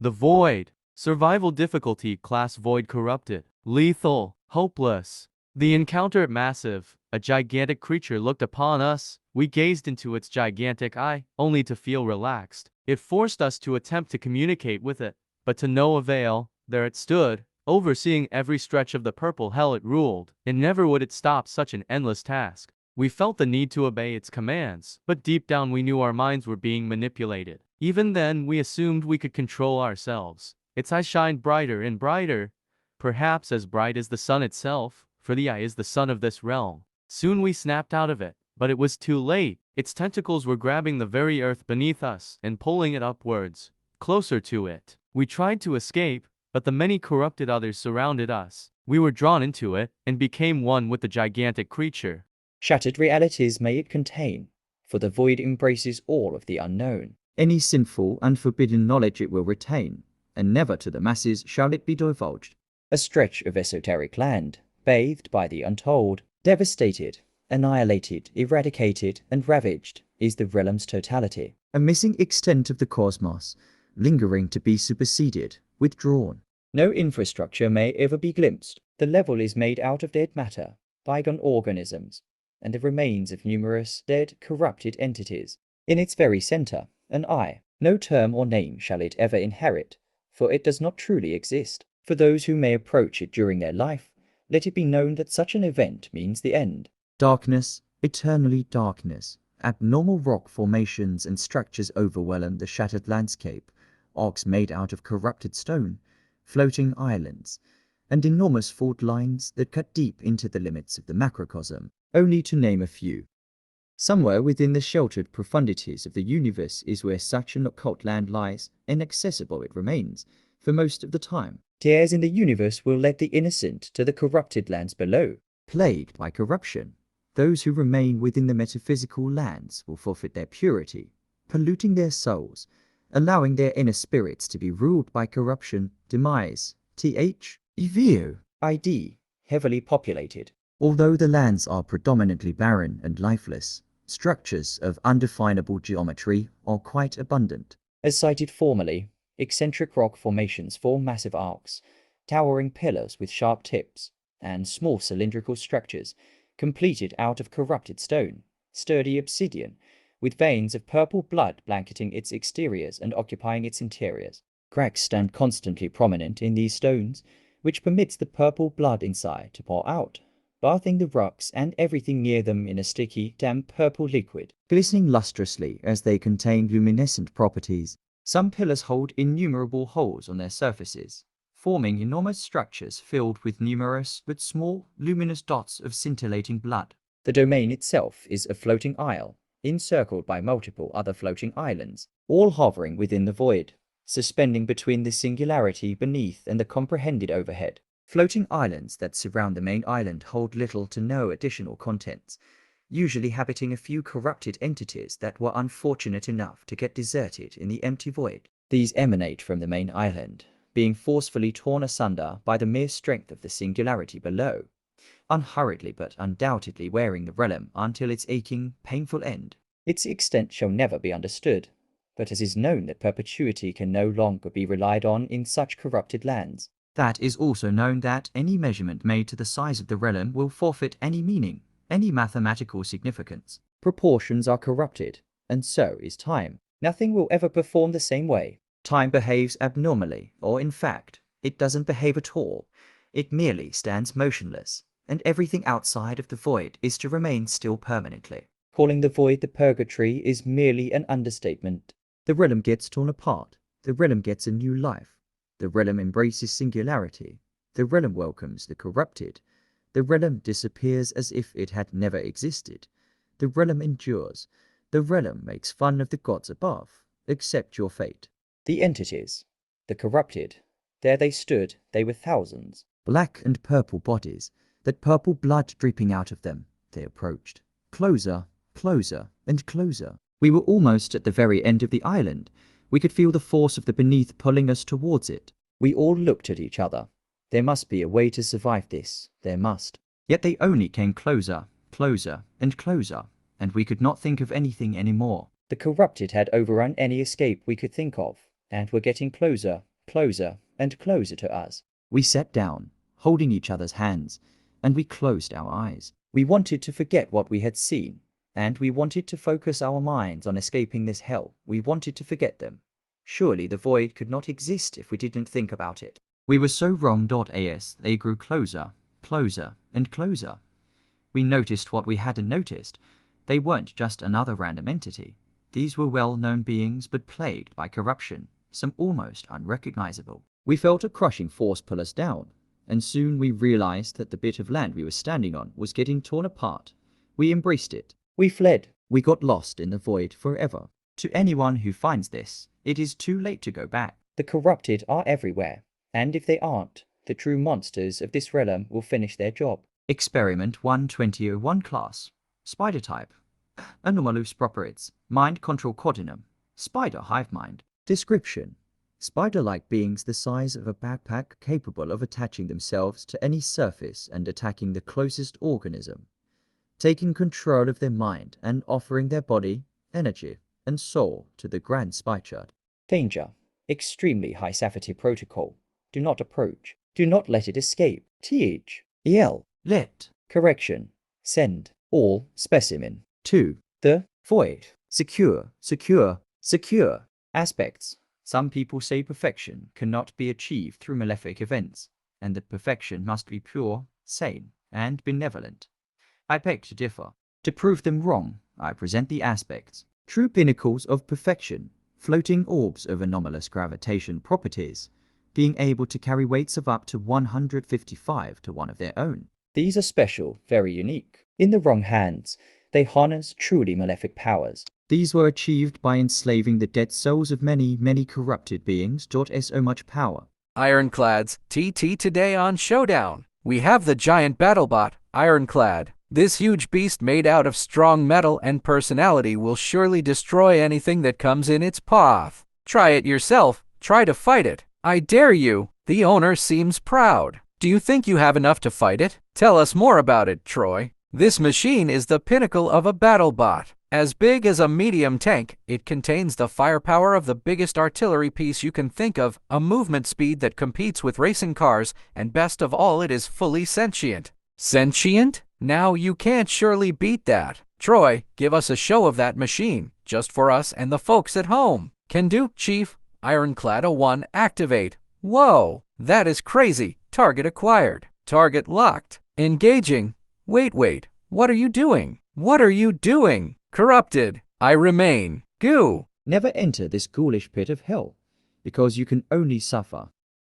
The void. Survival difficulty class void corrupted. Lethal. Hopeless. The encounter massive. A gigantic creature looked upon us. We gazed into its gigantic eye, only to feel relaxed. It forced us to attempt to communicate with it, but to no avail. There it stood, overseeing every stretch of the purple hell it ruled, and never would it stop such an endless task. We felt the need to obey its commands, but deep down we knew our minds were being manipulated. Even then, we assumed we could control ourselves. Its eye shined brighter and brighter, perhaps as bright as the sun itself, for the eye is the sun of this realm. Soon we snapped out of it, but it was too late. Its tentacles were grabbing the very earth beneath us and pulling it upwards, closer to it. We tried to escape, but the many corrupted others surrounded us. We were drawn into it and became one with the gigantic creature. Shattered realities may it contain, for the void embraces all of the unknown. Any sinful and forbidden knowledge it will retain, and never to the masses shall it be divulged. A stretch of esoteric land, bathed by the untold, devastated, annihilated, eradicated, and ravaged, is the realm's totality. A missing extent of the cosmos, lingering to be superseded, withdrawn. No infrastructure may ever be glimpsed. The level is made out of dead matter, bygone organisms, and the remains of numerous dead, corrupted entities. In its very center, an eye. No term or name shall it ever inherit, for it does not truly exist. For those who may approach it during their life, let it be known that such an event means the end. Darkness, eternally darkness. Abnormal rock formations and structures overwhelm the shattered landscape. Arcs made out of corrupted stone, floating islands, and enormous fault lines that cut deep into the limits of the macrocosm, only to name a few. Somewhere within the sheltered profundities of the universe is where such an occult land lies. Inaccessible it remains, for most of the time. Tears in the universe will lead the innocent to the corrupted lands below. Plagued by corruption, those who remain within the metaphysical lands will forfeit their purity, polluting their souls, allowing their inner spirits to be ruled by corruption. Demise. EVO. ID. Heavily populated. Although the lands are predominantly barren and lifeless, structures of undefinable geometry are quite abundant. As cited formerly, eccentric rock formations form massive arcs, towering pillars with sharp tips, and small cylindrical structures completed out of corrupted stone, sturdy obsidian, with veins of purple blood blanketing its exteriors and occupying its interiors. Cracks stand constantly prominent in these stones, which permits the purple blood inside to pour out, bathing the rocks and everything near them in a sticky, damp purple liquid, glistening lustrously as they contain luminescent properties. Some pillars hold innumerable holes on their surfaces, forming enormous structures filled with numerous but small, luminous dots of scintillating blood. The domain itself is a floating isle, encircled by multiple other floating islands, all hovering within the void, suspending between the singularity beneath and the comprehended overhead. Floating islands that surround the main island hold little to no additional contents, usually habiting a few corrupted entities that were unfortunate enough to get deserted in the empty void. These emanate from the main island, being forcefully torn asunder by the mere strength of the singularity below, unhurriedly but undoubtedly wearing the realm until its aching, painful end. Its extent shall never be understood, but it is known that perpetuity can no longer be relied on in such corrupted lands. That is also known that any measurement made to the size of the realm will forfeit any meaning, any mathematical significance. Proportions are corrupted, and so is time. Nothing will ever perform the same way. Time behaves abnormally, or in fact, it doesn't behave at all. It merely stands motionless, and everything outside of the void is to remain still permanently. Calling the void the purgatory is merely an understatement. The realm gets torn apart. The realm gets a new life. The realm embraces singularity. The realm welcomes the corrupted. The realm disappears as if it had never existed. The realm endures. The realm makes fun of the gods above. Accept your fate. The entities, the corrupted, there they stood. They were thousands. Black and purple bodies, that purple blood dripping out of them. They approached. Closer, closer, and closer. We were almost at the very end of the island. We could feel the force of the beneath pulling us towards it. We all looked at each other. There must be a way to survive this. There must. Yet they only came closer, closer, and closer, and we could not think of anything anymore. The corrupted had overrun any escape we could think of, and were getting closer closer and closer to us. We sat down, holding each other's hands, and we closed our eyes. We wanted to forget what we had seen, and we wanted to focus our minds on escaping this hell. We wanted to forget them. Surely the void could not exist if we didn't think about it. We were so wrong. As they grew closer, closer, and closer, we noticed what we hadn't noticed. They weren't just another random entity. These were well-known beings, but plagued by corruption, some almost unrecognizable. We felt a crushing force pull us down, and soon we realized that the bit of land we were standing on was getting torn apart. We embraced it. We fled. We got lost in the void forever. To anyone who finds this, it is too late to go back. The corrupted are everywhere, and if they aren't, the true monsters of this realm will finish their job. Experiment 12001 class. Spider type. Anomalous properties. Mind control coordinum. Spider hive mind. Description. Spider-like beings the size of a backpack capable of attaching themselves to any surface and attacking the closest organism, taking control of their mind and offering their body, energy, and soul to the grand spider. Danger. Extremely high safety protocol. Do not approach. Do not let it escape. THEL. Let. Correction. Send. All specimen. To. The. Void. Secure. Secure. Secure. Aspects. Some people say perfection cannot be achieved through malefic events, and that perfection must be pure, sane, and benevolent. I beg to differ. To prove them wrong, I present the aspects. True pinnacles of perfection, floating orbs of anomalous gravitation properties, being able to carry weights of up to 155 to 1 of their own. These are special, very unique. In the wrong hands, they harness truly malefic powers. These were achieved by enslaving the dead souls of many, many corrupted beings. So much power. Ironclads, TT today on Showdown. We have the giant battlebot, Ironclad. This huge beast made out of strong metal and personality will surely destroy anything that comes in its path. Try it yourself. Try to fight it. I dare you. The owner seems proud. Do you think you have enough to fight it? Tell us more about it, Troy. This machine is the pinnacle of a battlebot. As big as a medium tank, it contains the firepower of the biggest artillery piece you can think of, a movement speed that competes with racing cars, and best of all, it is fully sentient. Sentient? Now you can't surely beat that. Troy, give us a show of that machine, just for us and the folks at home. Can do, Chief. Ironclad 01 activate. Whoa, that is crazy. Target acquired. Target locked. Engaging. Wait, what are you doing? What are you doing? Corrupted. I remain. Goo. Never enter this ghoulish pit of hell, because you can only suffer.